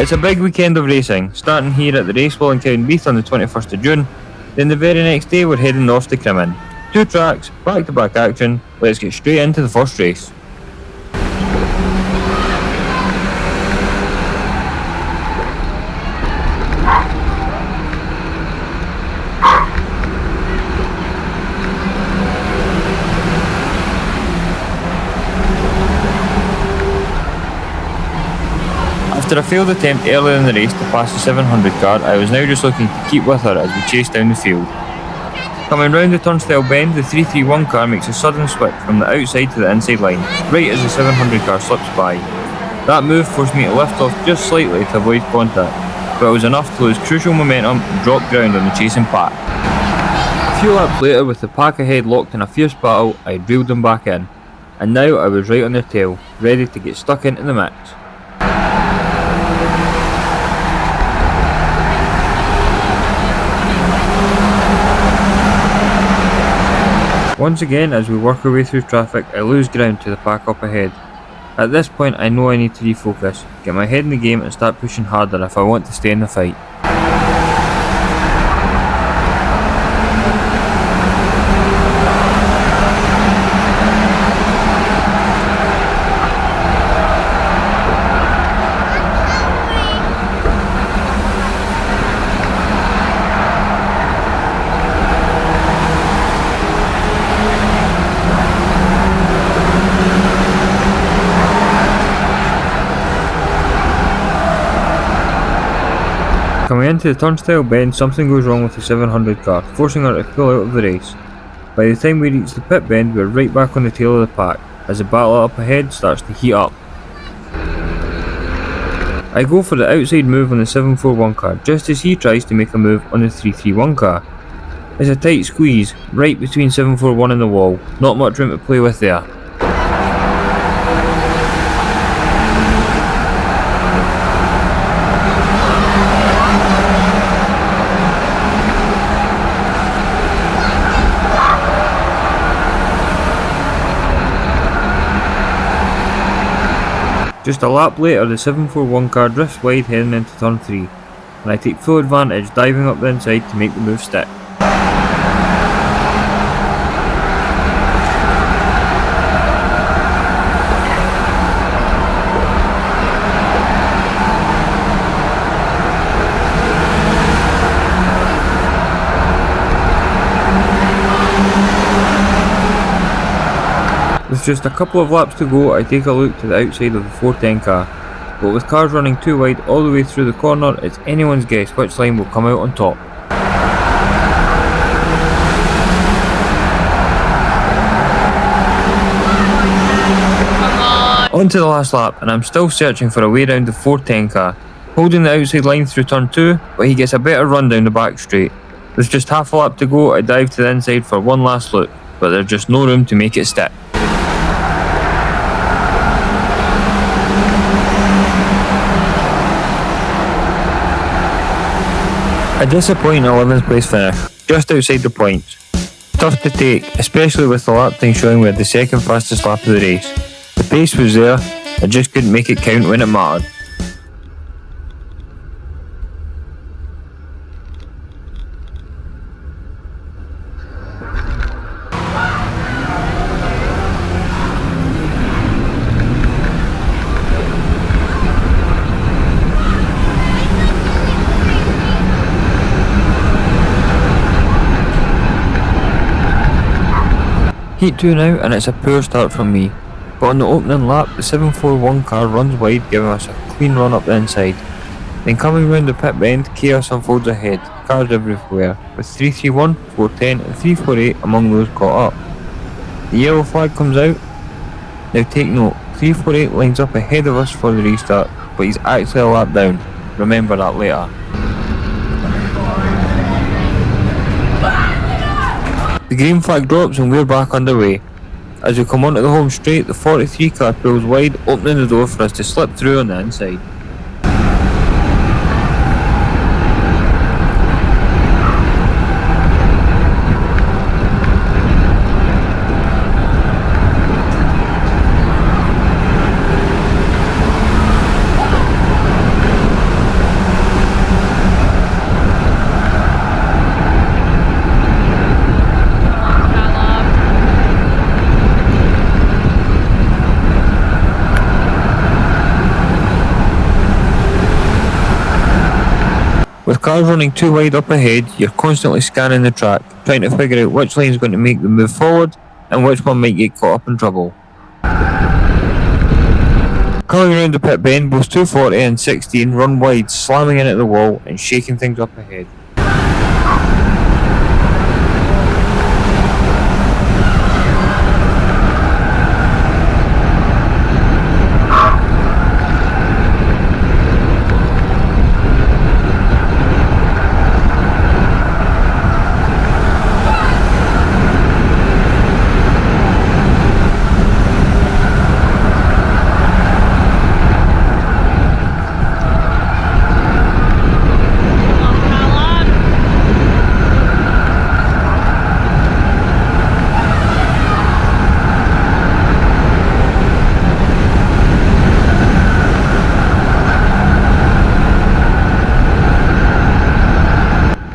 It's a big weekend of racing, starting here at the Racewall in Cowdenbeath on the 21st of June. Then the very next day we're heading north to Crimond. 2 tracks, back-to-back action. Let's get straight into the first race. After a failed attempt earlier in the race to pass the 700 car, I was now just looking to keep with her as we chased down the field. Coming round the turnstile bend, the 331 car makes a sudden switch from the outside to the inside line, right as the 700 car slips by. That move forced me to lift off just slightly to avoid contact, but it was enough to lose crucial momentum and drop ground on the chasing pack. A few laps later, with the pack ahead locked in a fierce battle, I reeled them back in, and now I was right on their tail, ready to get stuck into the mix. Once again, as we work our way through traffic, I lose ground to the pack up ahead. At this point I know I need to refocus, get my head in the game and start pushing harder if I want to stay in the fight. Coming into the turnstile bend, something goes wrong with the 700 car, forcing her to pull out of the race. By the time we reach the pit bend, we're right back on the tail of the pack, as the battle up ahead starts to heat up. I go for the outside move on the 741 car, just as he tries to make a move on the 331 car. It's a tight squeeze, right between 741 and the wall, not much room to play with there. Just a lap later, the 741 car drifts wide heading into turn 3, and I take full advantage, diving up the inside to make the move stick. With just a couple of laps to go, I take a look to the outside of the 410 car, but with cars running too wide all the way through the corner, it's anyone's guess which line will come out on top. On to the last lap, and I'm still searching for a way around the 410 car, holding the outside line through turn 2, but he gets a better run down the back straight. With just half a lap to go, I dive to the inside for one last look, but there's just no room to make it stick. A disappointing 11th place finish, just outside the points. Tough to take, especially with the lap time showing we had the second fastest lap of the race. The pace was there, I just couldn't make it count when it mattered. Heat 2 now, and it's a poor start from me, but on the opening lap the 741 car runs wide, giving us a clean run up the inside. Then coming round the pit bend, chaos unfolds ahead, cars everywhere, with 331, 410 and 348 among those caught up. The yellow flag comes out. Now take note, 348 lines up ahead of us for the restart, but he's actually a lap down, remember that later. The green flag drops and we're back underway. As we come onto the home straight, the 43 car pulls wide, opening the door for us to slip through on the inside. With cars running too wide up ahead, you're constantly scanning the track, trying to figure out which lane is going to make the move forward and which one might get caught up in trouble. Coming round the pit bend, both 240 and 16 run wide, slamming in at the wall and shaking things up ahead.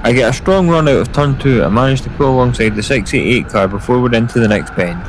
I get a strong run out of turn 2 and manage to pull alongside the 688 car before we're into the next bend.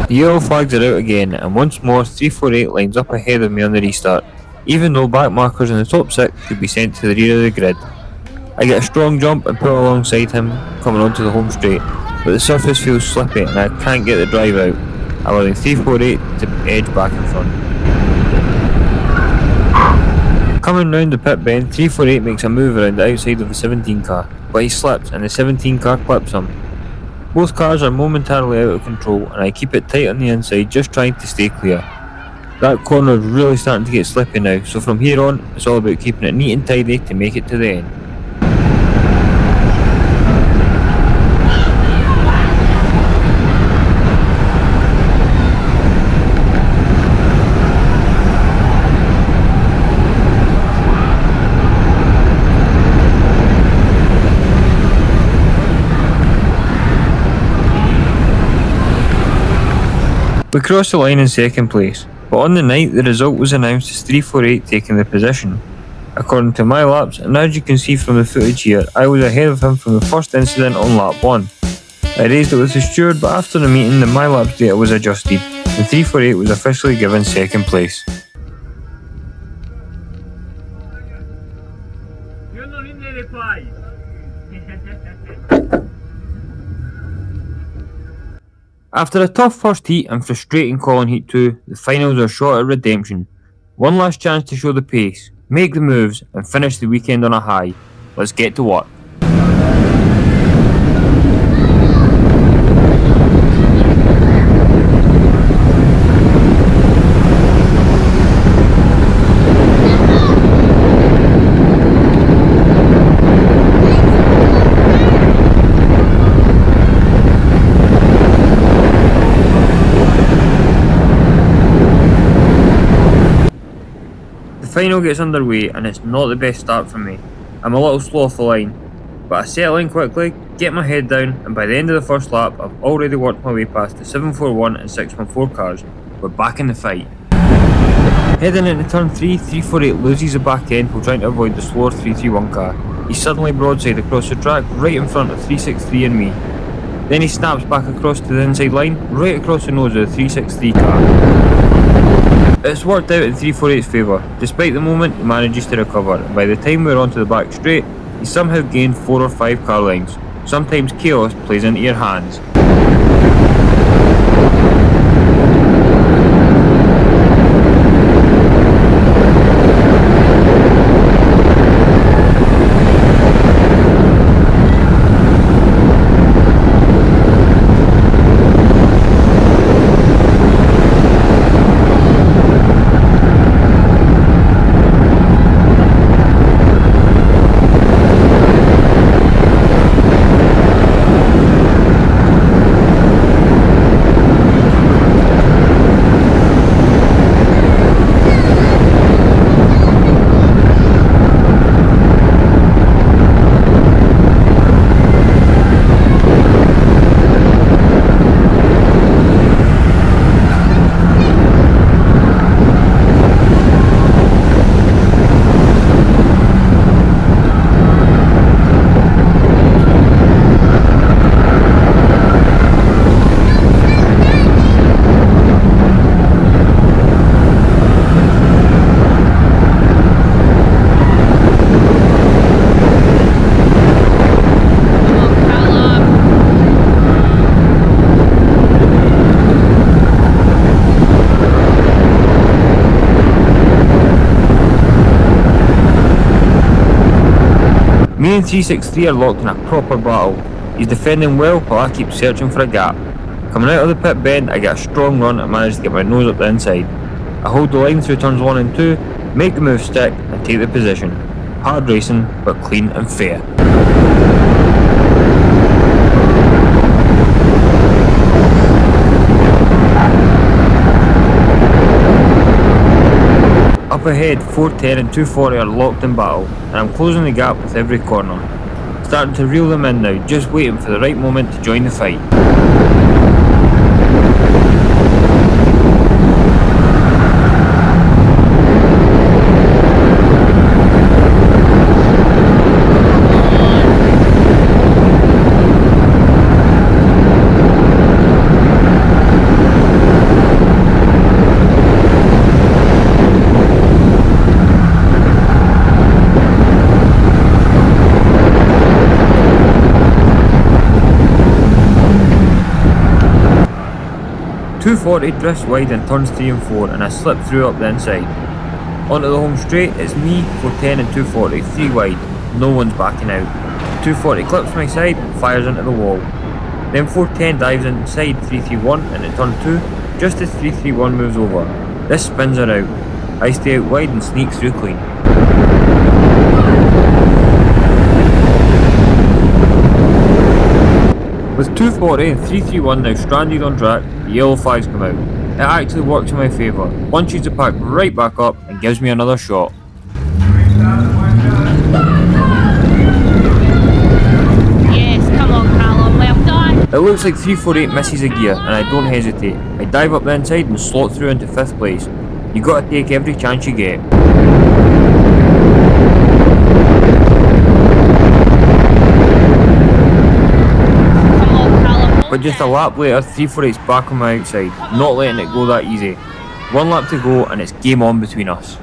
The yellow flags are out again, and once more 348 lines up ahead of me on the restart, even though back markers in the top 6 could be sent to the rear of the grid. I get a strong jump and pull alongside him coming onto the home straight, but the surface feels slippy and I can't get the drive out, allowing 348 to edge back in front. Coming round the pit bend, 348 makes a move around the outside of the 17 car, but he slips and the 17 car clips him. Both cars are momentarily out of control and I keep it tight on the inside, just trying to stay clear. That corner is really starting to get slippy now, so from here on it's all about keeping it neat and tidy to make it to the end. We crossed the line in second place, but on the night the result was announced as 348 taking the position. According to my laps, and as you can see from the footage here, I was ahead of him from the first incident on lap 1. I raised it with the steward, but after the meeting the my laps data was adjusted, and 348 was officially given second place. After a tough first heat and frustrating call in heat 2, the finals are short at redemption. One last chance to show the pace, make the moves and finish the weekend on a high. Let's get to work. The final gets underway and it's not the best start for me. I'm a little slow off the line, but I settle in quickly, get my head down, and by the end of the first lap I've already worked my way past the 741 and 614 cars. We're back in the fight. Heading into turn 3, 348 loses the back end while trying to avoid the slower 331 car. He's suddenly broadside across the track right in front of 363 and me. Then he snaps back across to the inside line, right across the nose of the 363 car. It's worked out in 348's favour. Despite the moment, he manages to recover, and by the time we're onto the back straight, he somehow gained 4 or 5 car lengths. Sometimes chaos plays into your hands. Me and 363 are locked in a proper battle. He's defending well while I keep searching for a gap. Coming out of the pit bend, I get a strong run and manage to get my nose up the inside. I hold the line through turns 1 and 2, make the move stick and take the position. Hard racing, but clean and fair. Up ahead, 410 and 240 are locked in battle, and I'm closing the gap with every corner. Starting to reel them in now, just waiting for the right moment to join the fight. .240 drifts wide in turns 3 and 4 and I slip through up the inside. Onto the home straight, it's me, 410 and 240, 3 wide, no one's backing out. 240 clips my side and fires into the wall. Then 410 dives inside 331 and at turn 2, just as 331 moves over. This spins her out. I stay out wide and sneak through clean. With 240 and 331 now stranded on track, the yellow flags come out. It actually works in my favour, bunches the pack right back up and gives me another shot. Yes, come on Callum, well done. It looks like 348 misses a gear and I don't hesitate. I dive up the inside and slot through into 5th place. You gotta take every chance you get. But just a lap later, 348's back on my outside, not letting it go that easy. 1 lap to go and it's game on between us.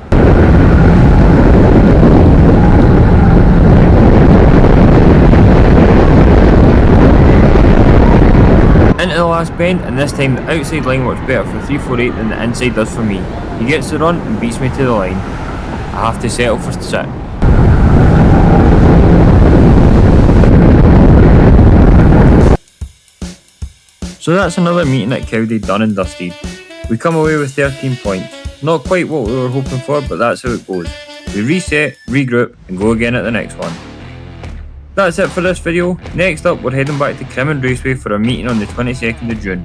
Into the last bend, and this time the outside line works better for 348 than the inside does for me. He gets the run and beats me to the line. I have to settle for 6th. So that's another meeting at Cowdenbeath done and dusted. We come away with 13 points. Not quite what we were hoping for, but that's how it goes. We reset, regroup and go again at the next one. That's it for this video. Next up we're heading back to Crimond Raceway for a meeting on the 22nd of June.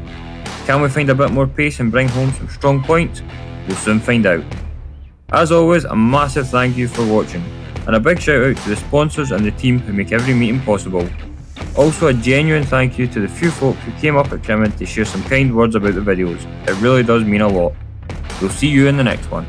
Can we find a bit more pace and bring home some strong points? We'll soon find out. As always, a massive thank you for watching, and a big shout out to the sponsors and the team who make every meeting possible. Also a genuine thank you to the few folk who came up at Crimond to share some kind words about the videos. It really does mean a lot. We'll see you in the next one.